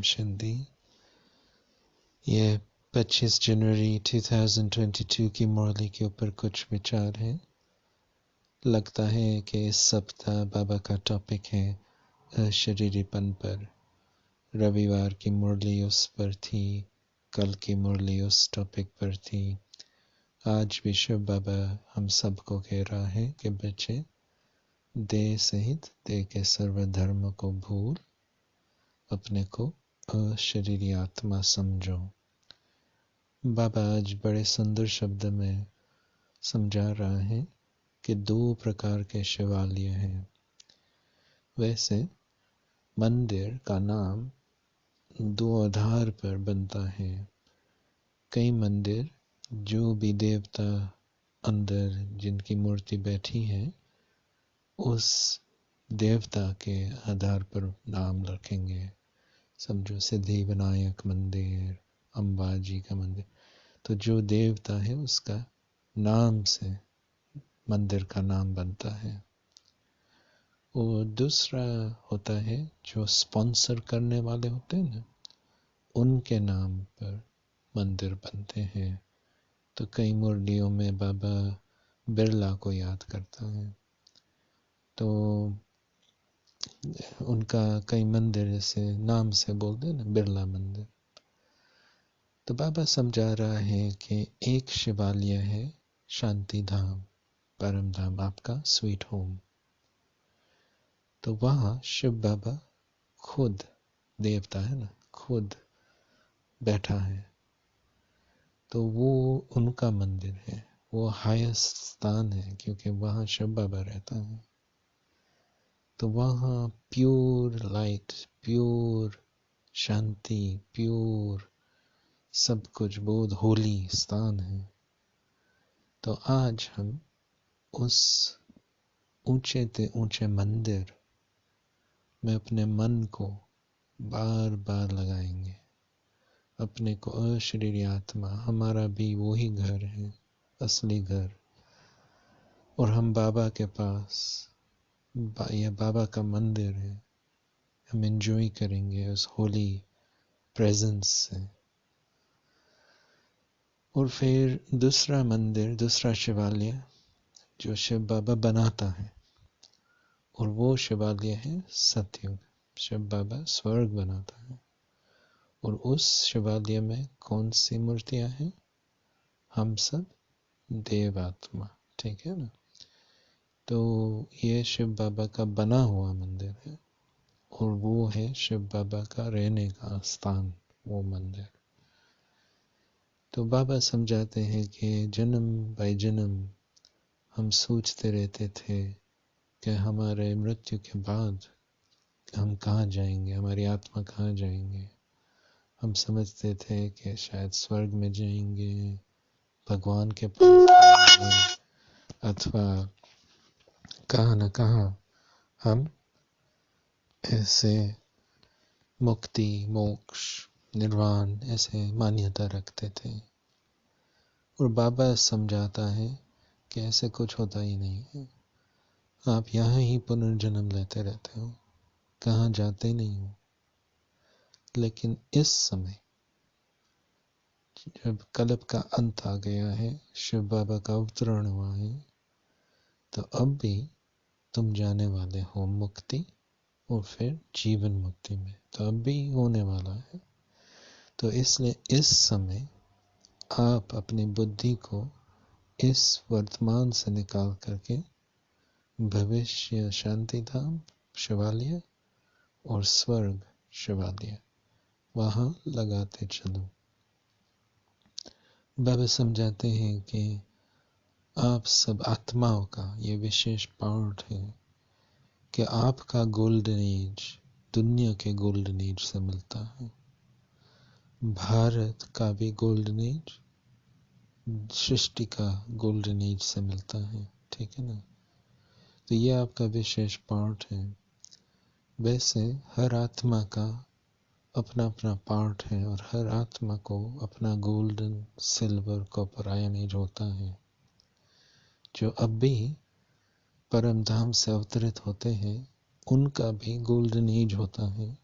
शिंदी। ये 25 जनवरी 2022 की मुरली के ऊपर कुछ विचार हैं। लगता है कि इस सप्ताह बाबा का टॉपिक है अशरीरीपन पर। रविवार की मुरली उस पर थी, कल की मुरली उस टॉपिक पर थी। आज भी शिव बाबा हम सबको कह रहा है कि बच्चे, देह सहित देह के सर्वधर्म को भूल अपने को अशरीरी आत्मा समझो। बाबा आज बड़े सुंदर शब्द में समझा रहा है कि दो प्रकार के शिवालय हैं। वैसे मंदिर का नाम दो आधार पर बनता है। कई मंदिर जो भी देवता अंदर जिनकी मूर्ति बैठी है उस देवता के आधार पर नाम रखेंगे। समझो सिद्धि विनायक मंदिर, अंबाजी का मंदिर, तो जो देवता है उसका नाम से मंदिर का नाम बनता है। और दूसरा होता है जो स्पॉन्सर करने वाले होते हैं ना, उनके नाम पर मंदिर बनते हैं। तो कई मुरलियों में बाबा बिरला को याद करता है, तो उनका कई मंदिर जैसे नाम से बोलते हैं ना, बिरला मंदिर। तो बाबा समझा रहा है कि एक शिवालय है शांति धाम, परम धाम, आपका स्वीट होम। तो वहाँ शिव बाबा खुद देवता है ना, खुद बैठा है। तो वो उनका मंदिर है, वो हाईएस्ट स्थान है क्योंकि वहाँ शिव बाबा रहता है। तो वहाँ प्योर लाइट, प्योर शांति, प्योर सब कुछ बहुत होली स्थान है। तो आज हम उस ऊंचे से ऊंचे मंदिर में अपने मन को बार बार लगाएंगे। अपने को अशरीरी आत्मा, हमारा भी वही घर है, असली घर। और हम बाबा के पास, यह बाबा का मंदिर है। हम एंजॉय करेंगे उस होली प्रेजेंस से। और फिर दूसरा मंदिर, दूसरा शिवालय जो शिव बाबा बनाता है, और वो शिवालय है सतयुग। शिव बाबा स्वर्ग बनाता है। और उस शिवालय में कौन सी मूर्तियां हैं? हम सब देवात्मा, ठीक है ना। तो ये शिव बाबा का बना हुआ मंदिर है, और वो है शिव बाबा का रहने का स्थान, वो मंदिर। तो बाबा समझाते हैं कि जन्म बाय जन्म हम सोचते रहते थे कि हमारे मृत्यु के बाद हम कहाँ जाएंगे, हमारी आत्मा कहाँ जाएंगे। हम समझते थे कि शायद स्वर्ग में जाएंगे, भगवान के पास जाएंगे, अथवा कहाँ न कहाँ हम ऐसे मुक्ति, मोक्ष, निर्वाण ऐसे मान्यता रखते थे। और बाबा समझाता है कि ऐसे कुछ होता ही नहीं है। आप यहाँ ही पुनर्जन्म लेते रहते हो, कहाँ जाते नहीं हो। लेकिन इस समय जब कल्प का अंत आ गया है, शिव बाबा का अवतरण हुआ है, तो अब भी तुम जाने वाले हो मुक्ति और फिर जीवन मुक्ति में। तो अब भी होने वाला है। तो इसलिए इस समय आप अपनी बुद्धि को इस वर्तमान से निकाल करके भविष्य शांति धाम शिवालय और स्वर्ग शिवालय वहाँ लगाते चलो। बाबा समझाते हैं कि आप सब आत्माओं का ये विशेष पार्ट है कि आपका गोल्डन एज दुनिया के गोल्डन एज से मिलता है। भारत का भी गोल्डन एज सृष्टि का गोल्डन एज से मिलता है, ठीक है ना। तो ये आपका विशेष पार्ट है। वैसे हर आत्मा का अपना अपना पार्ट है, और हर आत्मा को अपना golden, silver, copper, iron age होता है। जो अब भी परम धाम से अवतरित होते हैं उनका भी गोल्डन एज होता है,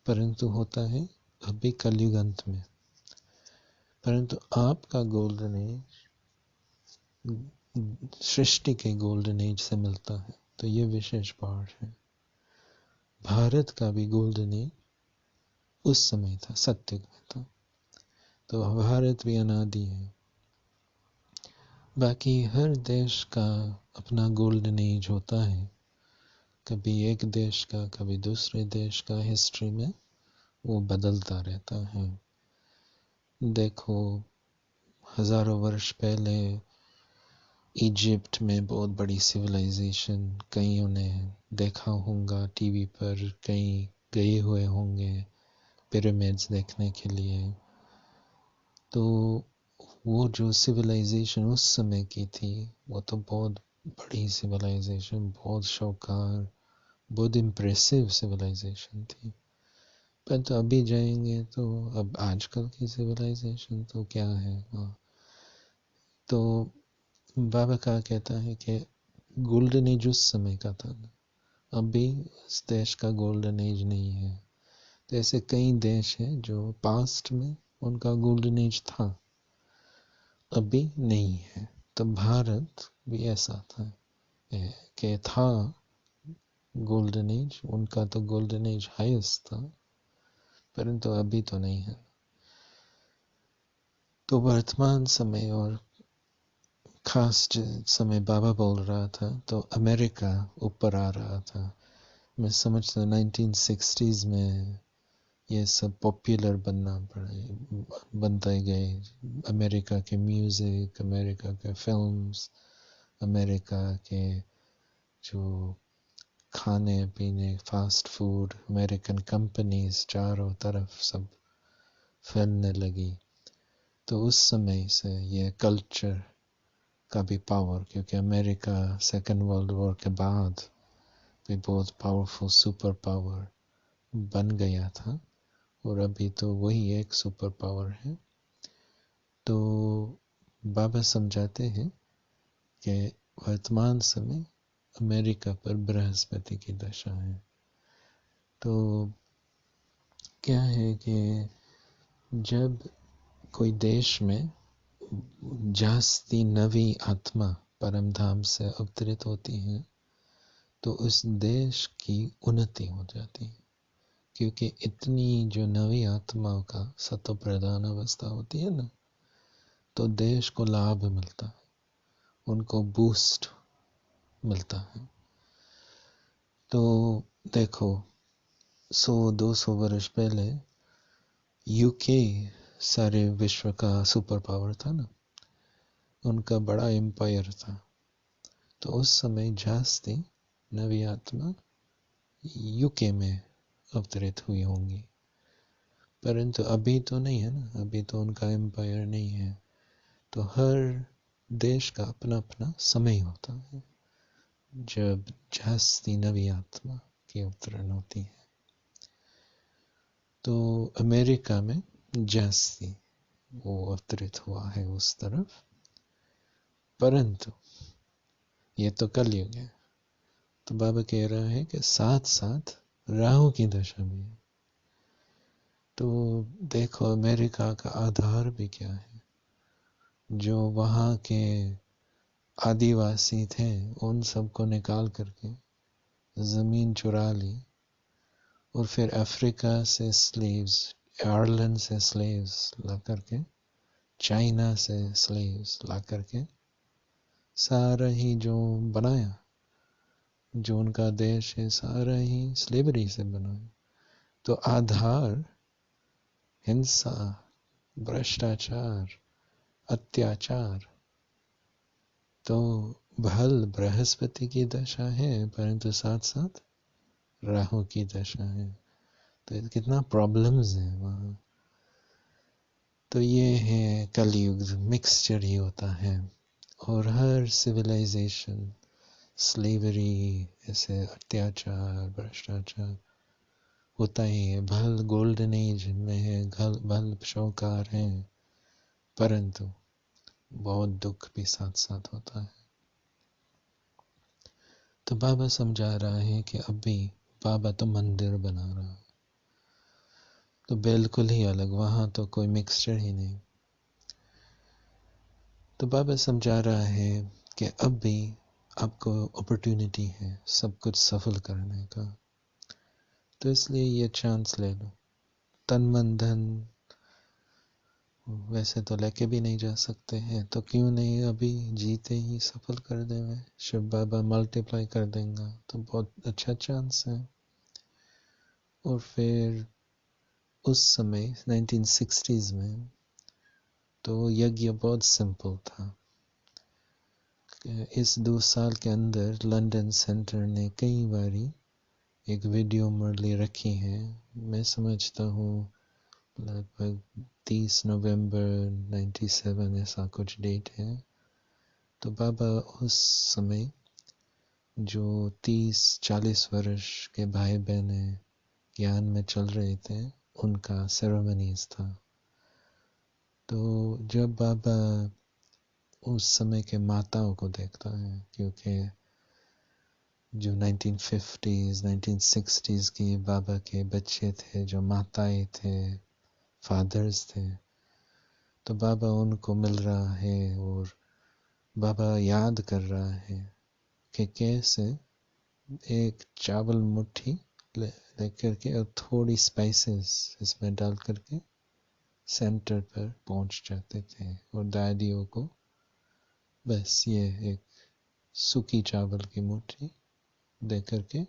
परंतु होता है अभी कलयुग अंत में। परंतु आपका गोल्डन एज सृष्टि के गोल्डन एज से मिलता है, तो ये विशेष पाठ है। भारत का भी गोल्डन एज उस समय था, सत्युग में था, तो भारत भी अनादि है। बाकी हर देश का अपना गोल्डन एज होता है, कभी एक देश का, कभी दूसरे देश का, हिस्ट्री में वो बदलता रहता है। देखो, हजारों वर्ष पहले इजिप्ट में बहुत बड़ी सिविलाइजेशन, कईयों ने देखा होगा टीवी पर, कई गए हुए होंगे पिरामिड्स देखने के लिए। तो वो जो सिविलाइजेशन उस समय की थी, वो तो बहुत बड़ी सिविलाइजेशन, बहुत शानदार, बहुत इम्प्रेसिव सिविलाइजेशन थी। पर तो अभी जाएंगे तो अब आजकल की सिविलाइजेशन तो क्या है। तो बाबा का कहता है कि गोल्डन एज उस समय का था, अभी इस देश का गोल्डन एज नहीं है। तो ऐसे कई देश हैं जो पास्ट में उनका गोल्डन एज था, अभी नहीं है। तो भारत भी ऐसा था कि था गोल्डन एज, उनका तो गोल्डन एज हाईएस्ट था, परंतु अभी तो नहीं है। तो वर्तमान समय और खास समय बाबा बोल रहा था, तो अमेरिका ऊपर आ रहा था। मैं समझता 1960s में ये सब पॉपुलर बनते गए। अमेरिका के म्यूज़िक, अमेरिका के फिल्म्स, अमेरिका के जो खाने पीने, फास्ट फूड, अमेरिकन कंपनीज चारों तरफ सब फैलने लगी। तो उस समय से ये कल्चर का भी पावर, क्योंकि अमेरिका सेकेंड वर्ल्ड वॉर के बाद भी बहुत पावरफुल सुपर पावर बन गया था, और अभी तो वही एक सुपर पावर है। तो बाबा समझाते हैं कि वर्तमान समय अमेरिका पर बृहस्पति की दशा है। तो क्या है कि जब कोई देश में जास्ती नवी आत्मा परम धाम से अवतरित होती है, तो उस देश की उन्नति हो जाती है, क्योंकि इतनी जो नवी आत्माओं का सतो प्रधान अवस्था होती है ना, तो देश को लाभ मिलता है, उनको बूस्ट मिलता है। तो देखो 100-200 वर्ष पहले यूके सारे विश्व का सुपर पावर था ना, उनका बड़ा एम्पायर था। तो उस समय जास्ती नवी आत्मा यूके में अवतरित हुई होंगी, परंतु अभी तो नहीं है ना, अभी तो उनका एम्पायर नहीं है। तो हर देश का अपना अपना समय होता है जब जास्ती नवी आत्मा की अवतरण होती है। तो अमेरिका में जास्ती वो अवतरित हुआ है उस तरफ, परंतु ये तो कलयुग है। तो बाबा कह रहा है कि साथ साथ राहु की दशा भी है। तो देखो अमेरिका का आधार भी क्या है, जो वहाँ के आदिवासी थे उन सबको निकाल करके ज़मीन चुरा ली, और फिर अफ्रीका से स्लेव्स, आयरलैंड से स्लेव्स ला करके, चाइना से स्लेव्स ला करके सारा ही जो बनाया, जो उनका देश है सारा ही स्लेवरी से बना है। तो आधार हिंसा, भ्रष्टाचार, अत्याचार, तो भल बृहस्पति की दशा है, परंतु साथ साथ राहु की दशा है। तो कितना प्रॉब्लम्स है वहाँ। तो ये है कलयुग, मिक्सचर ही होता है। और हर सिविलाइजेशन, स्लेवरी, ऐसे अत्याचार, भ्रष्टाचार होता ही है। भल गोल्डन एज में है, भल शौकार है, परंतु बहुत दुख भी साथ साथ होता है। तो बाबा समझा रहा है कि अभी बाबा तो मंदिर बना रहा है, तो बिल्कुल ही अलग, वहाँ तो कोई मिक्सचर ही नहीं। तो बाबा समझा रहा है कि अब भी आपको अपॉर्चुनिटी है सब कुछ सफल करने का, तो इसलिए ये चांस ले लो। तन मन धन वैसे तो लेके भी नहीं जा सकते हैं, तो क्यों नहीं अभी जीते ही सफल कर देंगे, शिव बाबा मल्टीप्लाई कर देंगे, तो बहुत अच्छा चांस है। और फिर उस समय 1960s में तो यज्ञ बहुत सिंपल था। इस 2 साल के अंदर लंदन सेंटर ने कई बारी एक वीडियो मुरली रखी है। मैं समझता हूँ लगभग 30 नवंबर 97 ऐसा कुछ डेट है। तो बाबा उस समय जो 30-40 वर्ष के भाई बहने ज्ञान में चल रहे थे, उनका सेरेमनीज था। तो जब बाबा उस समय के माताओं को देखता है, क्योंकि जो 1950s 1960s की बाबा के बच्चे थे, जो माताएं थे, फादर्स थे, तो बाबा उनको मिल रहा है और बाबा याद कर रहा है कि कैसे एक चावल मुट्ठी लेकर के और थोड़ी स्पाइसेस इसमें डाल करके सेंटर पर पहुंच जाते थे, और दादियों को बस ये एक सूखी चावल की मुट्ठी दे करके,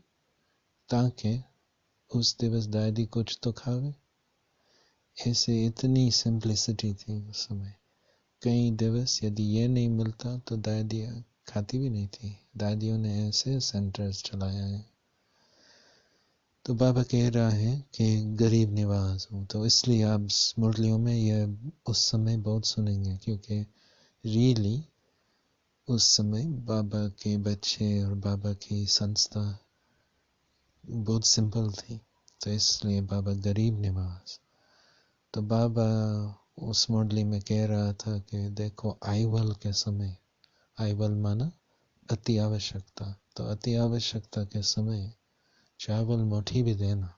ताकि उस दिवस दादी कुछ तो खावे। ऐसे इतनी सिंपलिसिटी थी उस समय। कई दिवस यदि ये नहीं मिलता तो दादियाँ खाती भी नहीं थी। दादियों ने ऐसे सेंटर्स चलाया है। तो बाबा कह रहा है कि गरीब निवाज हूँ, तो इसलिए आप मुरलियों में यह उस समय बहुत सुनेंगे, क्योंकि रियली उस समय बाबा के बच्चे और बाबा की संस्था बहुत सिंपल थी, तो इसलिए बाबा गरीब निवाज। तो बाबा उस मुरली में कह रहा था कि देखो आईवल के समय, आईवल माना अति आवश्यकता, तो अति आवश्यकता के समय चावल मुट्ठी भी देना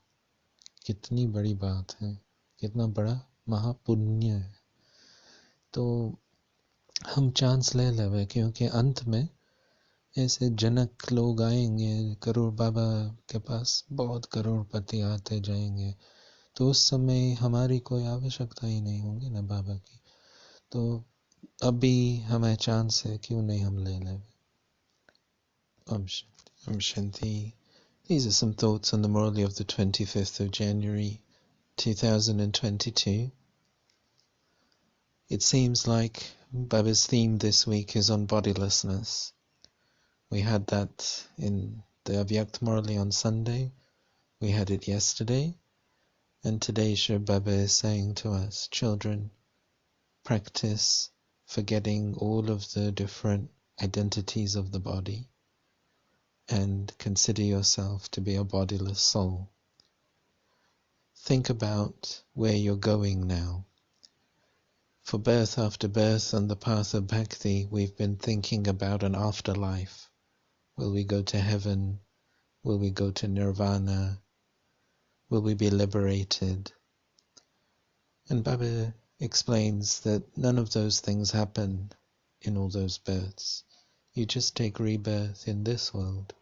कितनी बड़ी बात है, कितना बड़ा महापुण्य है। तो हम चांस ले लेवे, क्योंकि अंत में ऐसे जनक लोग आएंगे, करोड़ बाबा के पास बहुत करोड़पति आते जाएंगे, तो उस समय हमारी कोई आवश्यकता ही नहीं होगी ना बाबा की। तो अभी हमें चांस है, क्यों नहीं हम ले लें। Om Shanti. These are some thoughts on the Murli of the 25th of January 2022. It seems like Baba's theme this week is on bodilessness. We had that in the Avyakt Murli on Sunday, we had it yesterday, and today Shri Baba is saying to us, children, practice forgetting all of the different identities of the body and consider yourself to be a bodiless soul. Think about where you're going now. For birth after birth on the path of bhakti, we've been thinking about an afterlife. Will we go to heaven? Will we go to nirvana? Will we be liberated? And Baba explains that none of those things happen in all those births. You just take rebirth in this world.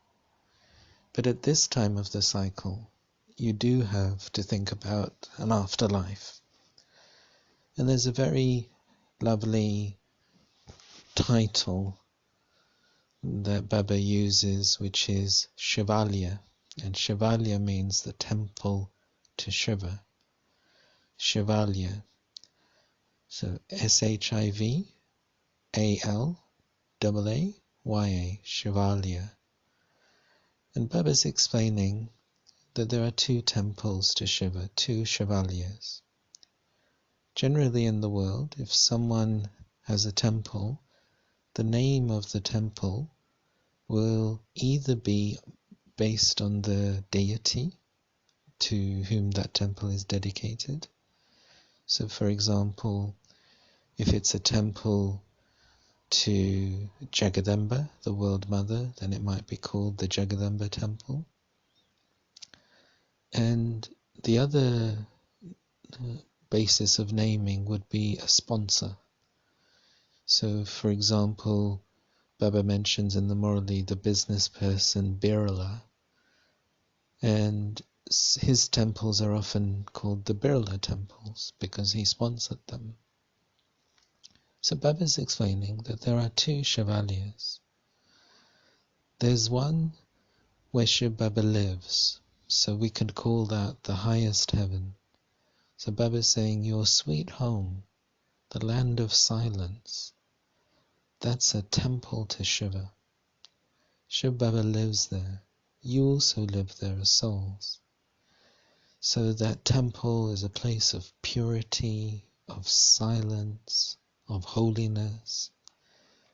But at this time of the cycle, you do have to think about an afterlife. And there's a very lovely title that Baba uses, which is Shivalya. And Shivalya means the temple to Shiva. Shivalya. So Shivalaya, Shivalya. And Baba's explaining that there are 2 temples to Shiva, 2 Shivalyas. Generally in the world, if someone has a temple, the name of the temple will either be based on the deity to whom that temple is dedicated. So for example, if it's a temple to Jagadamba, the World Mother, then it might be called the Jagadamba Temple. And the other basis of naming would be a sponsor. So, for example, Baba mentions in the Murli the business person Birla, and his temples are often called the Birla temples because he sponsored them. So Baba is explaining that there are two Shivalayas. There's one where Shiv Baba lives, so we could call that the highest heaven. So Baba is saying your sweet home, the land of silence, that's a temple to Shiva. Shiv Baba lives there. You also live there as souls. So that temple is a place of purity, of silence, of holiness.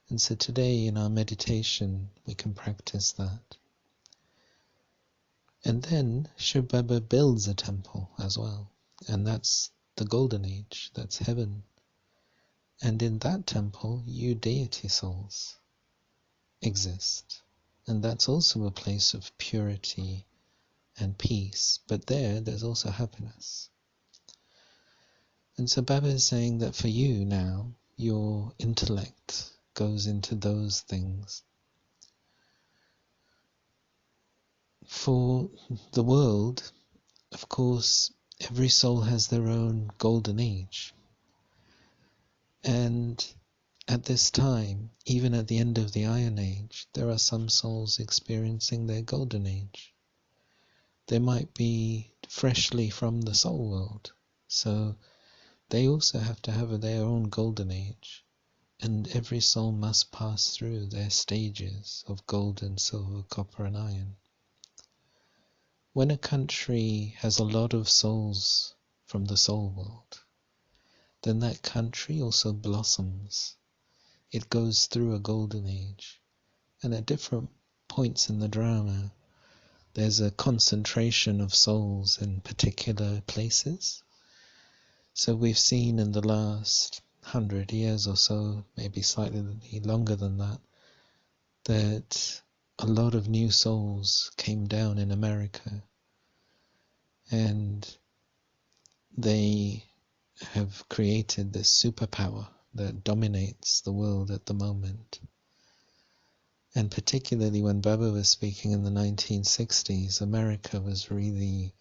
And so today in our meditation we can practice that. And then Shiv Baba builds a temple as well. And that's the golden age, that's heaven. And in that temple you deity souls exist. And that's also a place of purity and peace. But there's also happiness. And so Baba is saying that for you now, your intellect goes into those things. For the world, of course, every soul has their own golden age. And at this time, even at the end of the Iron Age, there are some souls experiencing their golden age. They might be freshly from the soul world, so they also have to have their own golden age. And every soul must pass through their stages of gold and silver, copper and iron. When a country has a lot of souls from the soul world, then that country also blossoms. It goes through a golden age. And at different points in the drama, there's a concentration of souls in particular places. So we've seen in the last 100 years or so, maybe slightly longer than that, that a lot of new souls came down in America, and they have created this superpower that dominates the world at the moment. And particularly when Baba was speaking in the 1960s, America was really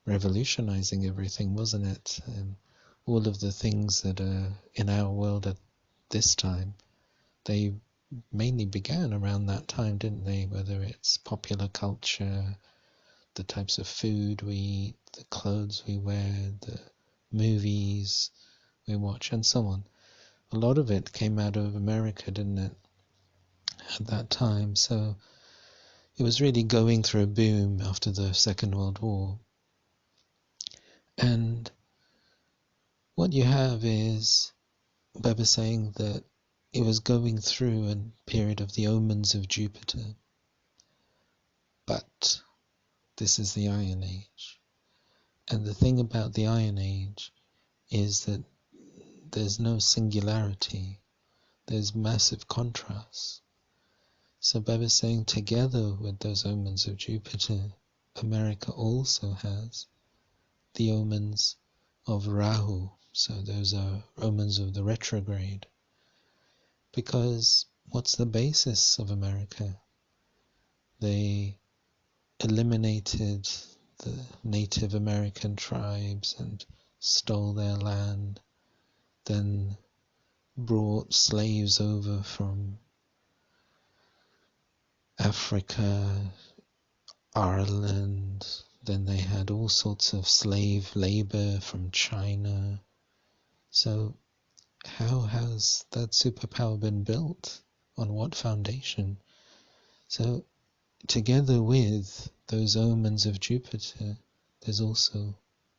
revolutionizing everything, wasn't it? And all of the things that are in our world at this time, they mainly began around that time, didn't they? Whether it's popular culture, the types of food we eat, the clothes we wear, the movies we watch, and so on. A lot of it came out of America, didn't it, at that time? So it was really going through a boom after the Second World War. And what you have is Baba saying that it was going through a period of the omens of Jupiter. But this is the Iron Age. And the thing about the Iron Age is that there's no singularity. There's massive contrast. So Baba is saying together with those omens of Jupiter, America also has the omens of Rahu. So those are omens of the retrograde. Because what's the basis of America? They eliminated the Native American tribes and stole their land, then brought slaves over from Africa, Ireland, then they had all sorts of slave labor from China. So how has that superpower been built? On what foundation? So together with those omens of Jupiter, there's also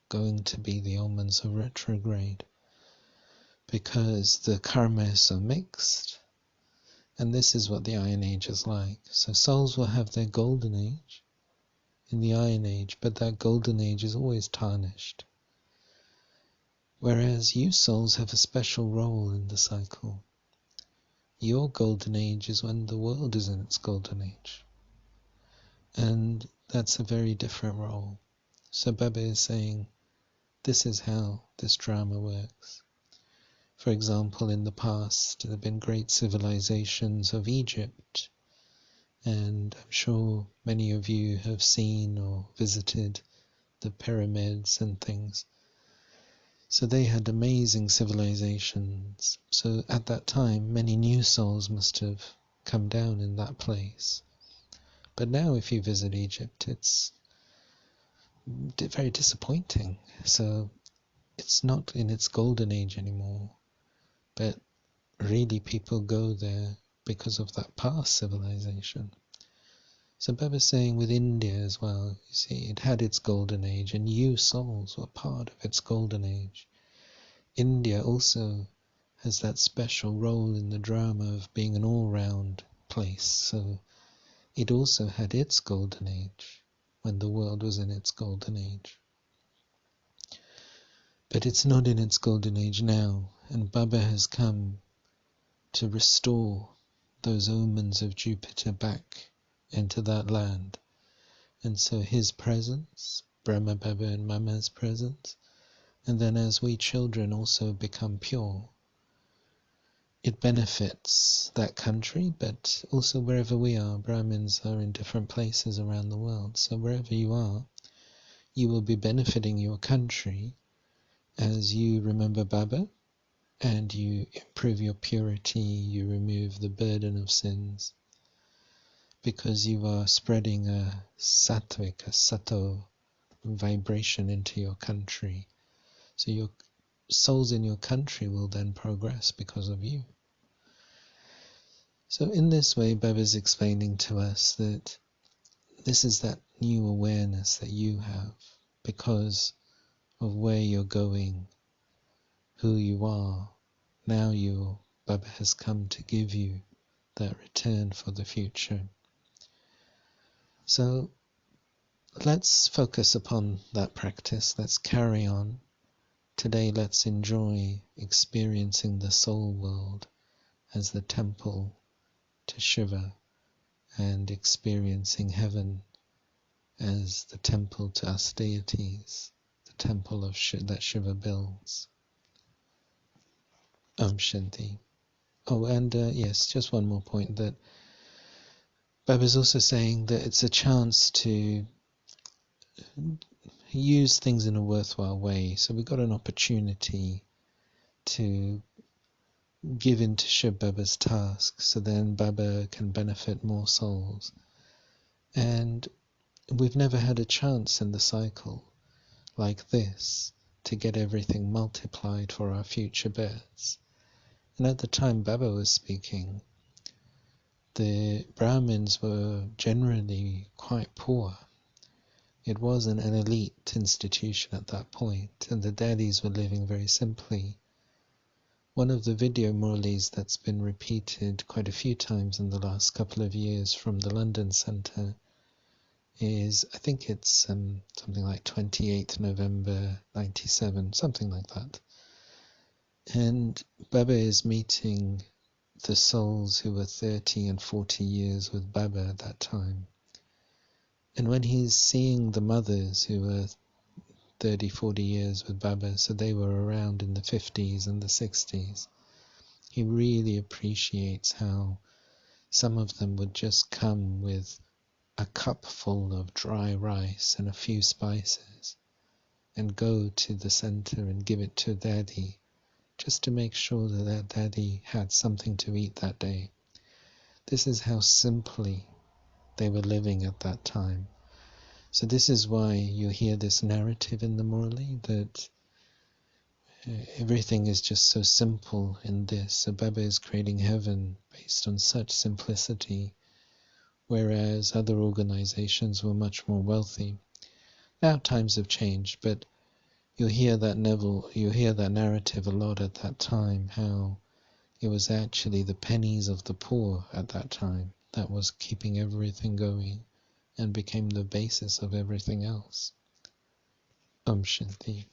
going to be the omens of retrograde, because the karmas are mixed. And this is what the Iron Age is like. So souls will have their golden age in the Iron Age, but that golden age is always tarnished. Whereas you souls have a special role in the cycle. Your golden age is when the world is in its golden age. And that's a very different role. So Baba is saying this is how this drama works. For example, in the past, there have been great civilizations of Egypt, and I'm sure many of you have seen or visited the pyramids and things. So they had amazing civilizations. So at that time, many new souls must have come down in that place. But now if you visit Egypt, it's very disappointing. So it's not in its golden age anymore. But really people go there because of that past civilization. So Baba's saying with India as well, you see, it had its golden age, and you souls were part of its golden age. India also has that special role in the drama of being an all-round place. So it also had its golden age when the world was in its golden age. But it's not in its golden age now, and Baba has come to restore those omens of Jupiter back into that land. And so his presence, Brahma Baba and Mama's presence, and then as we children also become pure, it benefits that country, but also wherever we are. Brahmins are in different places around the world, so wherever you are, you will be benefiting your country as you remember Baba, and you improve your purity, you remove the burden of sins, because you are spreading a sattvic, a sato vibration into your country. So your souls in your country will then progress because of you. So in this way, Baba is explaining to us that this is that new awareness that you have because of where you're going, who you are. Now Baba has come to give you that return for the future. So let's focus upon that practice. Let's carry on. Today let's enjoy experiencing the soul world as the temple to Shiva, and experiencing heaven as the temple to us deities, the temple of that Shiva builds. Om Shanti. Oh, and yes, just one more point, that Baba's also saying that it's a chance to use things in a worthwhile way. So we've got an opportunity to give into Shiv Baba's task, so then Baba can benefit more souls. And we've never had a chance in the cycle like this to get everything multiplied for our future births. And at the time Baba was speaking, the Brahmins were generally quite poor. It wasn't an elite institution at that point, and the daddies were living very simply. One of the video Murlis that's been repeated quite a few times in the last couple of years from the London Centre is, I think it's something like 28th November 97, something like that. And Baba is meeting the souls who were 30 and 40 years with Baba at that time. And when he's seeing the mothers who were 30, 40 years with Baba, so they were around in the 50s and the 60s, he really appreciates how some of them would just come with a cup full of dry rice and a few spices and go to the center and give it to Daddy, just to make sure that Daddy had something to eat that day. This is how simply they were living at that time. So this is why you hear this narrative in the Murli, that everything is just so simple in this. So Baba is creating heaven based on such simplicity, whereas other organizations were much more wealthy. Now times have changed, but you'll hear that narrative a lot at that time, how it was actually the pennies of the poor at that time that was keeping everything going and became the basis of everything else. Om Shanti.